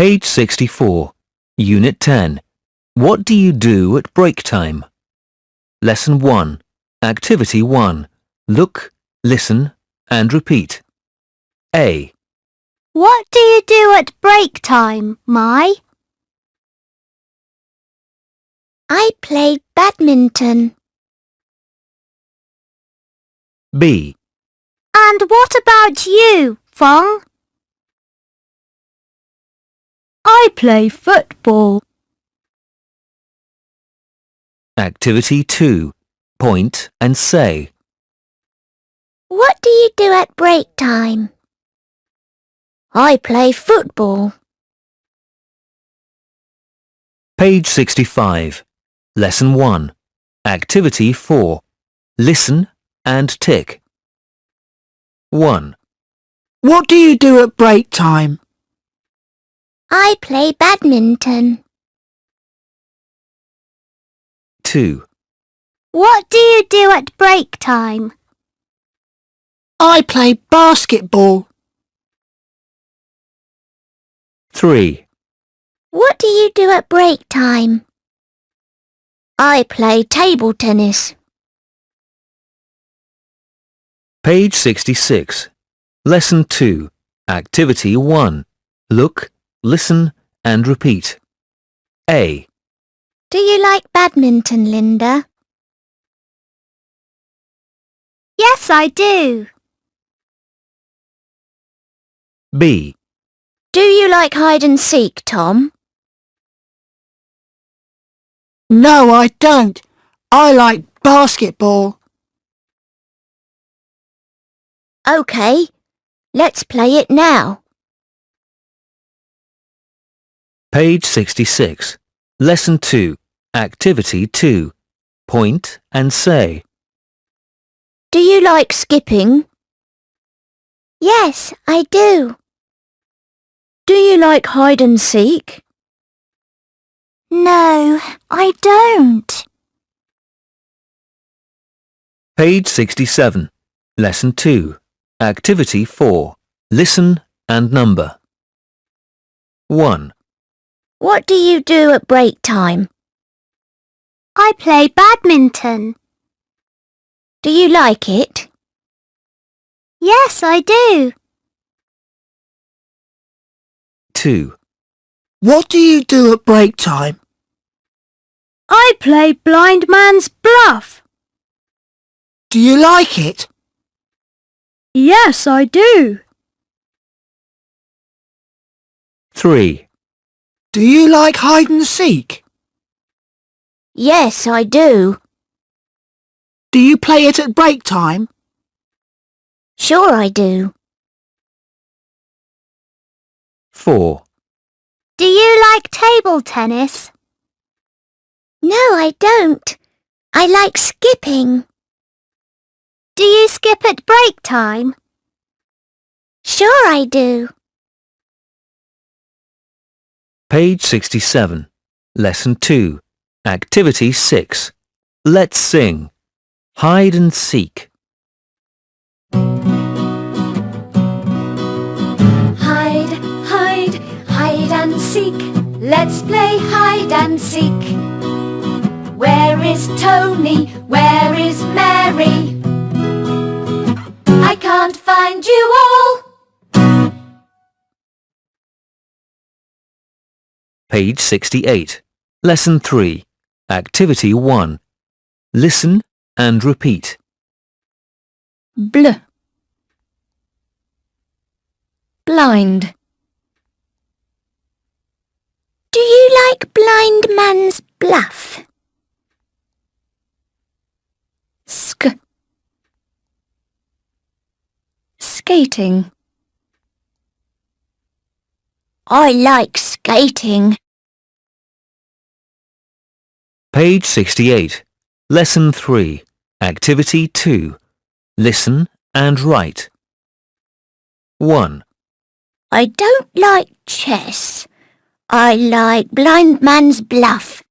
Page 64, Unit 10. What do you do at break time? Lesson 1, Activity 1. Look, listen and repeat. A. What do you do at break time, Mai? I play badminton. B. And what about you, Fong? I play football. Activity 2. Point and say. What do you do at break time? I play football. Page 65. Lesson 1. Activity 4. Listen and tick. 1. What do you do at break time? I play badminton. 2. What do you do at break time? I play basketball. 3. What do you do at break time? I play table tennis. Page 66. Lesson 2. Activity 1. Look, listen and repeat. A. Do you like badminton, Linda? Yes, I do. B. Do you like hide and seek, Tom? No, I don't. I like basketball. OK, let's play it now. Page 66. Lesson 2. Activity 2. Point and say. Do you like skipping? Yes, I do. Do you like hide and seek? No, I don't. Page 67. Lesson 2. Activity 4. Listen and number. 1. What do you do at break time? I play badminton. Do you like it? Yes, I do. 2. What do you do at break time? I play blind man's bluff. Do you like it? Yes, I do. 3. Do you like hide and seek? Yes, I do. Do you play it at break time? Sure I do. 4. Do you like table tennis? No, I don't. I like skipping. Do you skip at break time? Sure I do. Page 67. Lesson 2. Activity 6. Let's sing. Hide and seek. Hide, hide, hide and seek. Let's play hide and seek. Where is Tony? Where is Mary? I can't find you all. Page 68. Lesson 3. Activity 1. Listen and repeat. Bl. Blind. Do you like blind man's bluff? Sk. Skating. I like skating. Page 68. Lesson 3. Activity 2. Listen and write. 1. I don't like chess. I like blind man's bluff.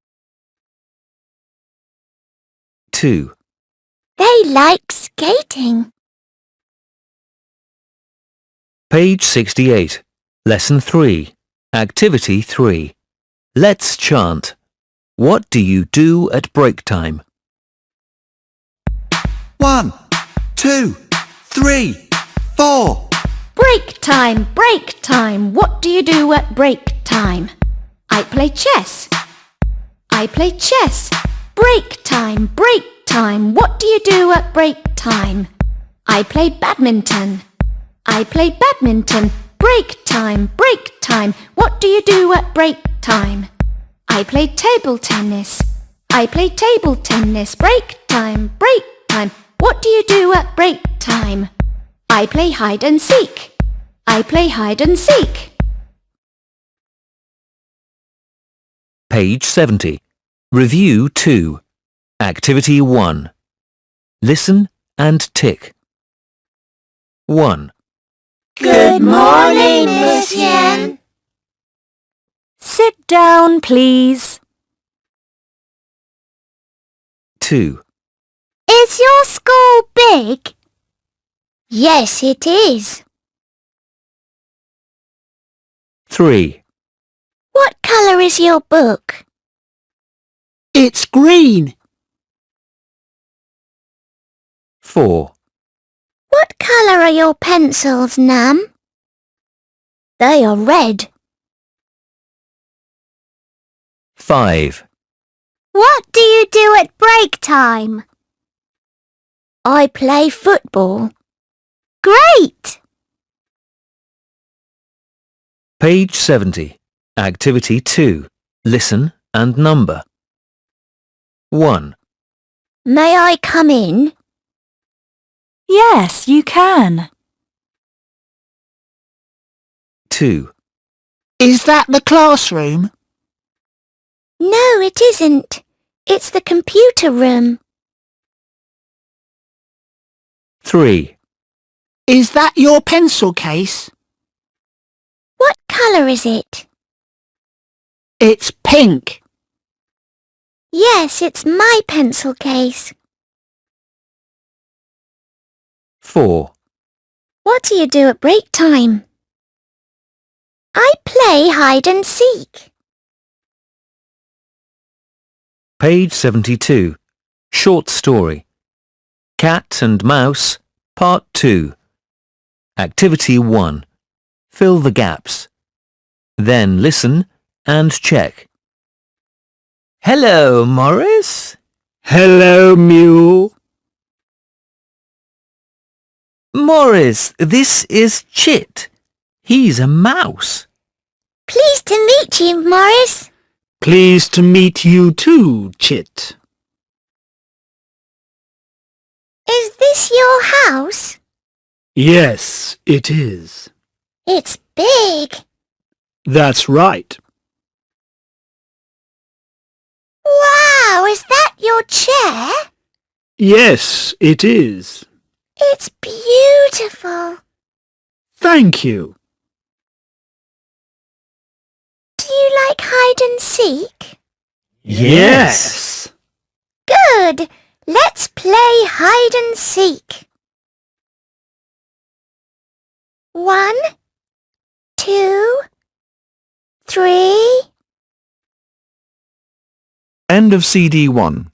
2. They like skating. Page 68. Lesson 3. Activity 3. Let's chant. What do you do at break time? 1, 2, 3, 4. Break time, what do you do at break time? I play chess. I play chess. Break time, what do you do at break time? I play badminton. I play badminton. Break time, what do you do at break time? I play table tennis. I play table tennis. Break time, what do you do at break time? I play hide and seek. I play hide and seek. Page 70. Review 2. Activity 1. Listen and tick. 1, Good morning, Miss Yen. Sit down, please. 2, Is your school big? Yes, it is. 3, What colour is your book? It's green. 4, What colour are your pencils, Nam? They are red. 5, What do you do at break time? I play football. Great! Page 70. Activity 2. Listen and number. 1, May I come in? Yes, you can. 2, Is that the classroom? No, it isn't. It's the computer room. 3, Is that your pencil case? What colour is it? It's pink. Yes, it's my pencil case. 4, What do you do at break time? I play hide and seek. Page 72. Short story. Cat and Mouse, Part 2. Activity 1. Fill the gaps. Then listen and check. Hello, Morris. Hello, Mule. Morris, this is Chit. He's a mouse. Pleased to meet you, Morris. Pleased to meet you too, Chit. Is this your house? Yes, it is. It's big. That's right. Wow, is that your chair? Yes, it is. It's beautiful. Thank you. Do you like hide and seek? Yes. Good. Let's play hide and seek. 1, 2, 3. End of CD 1.